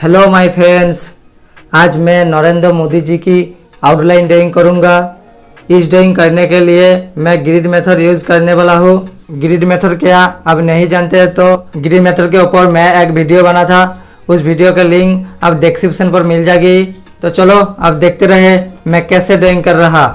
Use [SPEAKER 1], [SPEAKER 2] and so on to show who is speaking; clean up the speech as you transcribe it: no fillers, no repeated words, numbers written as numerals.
[SPEAKER 1] Hello my friends, आज मैं नरेंद्र मोदी जी की आउटलाइन ड्राइंग करूंगा। इस ड्राइंग करने के लिए मैं ग्रिड मेथड यूज़ करने वाला हूँ। ग्रिड मेथड क्या आप नहीं जानते तो ग्रिड मेथड के ऊपर मैं एक वीडियो बना था, उस वीडियो का लिंक आप डिस्क्रिप्शन पर मिल जाएगी। तो चलो आप देखते रहे मैं कैसे ड्राइंग कर रहा।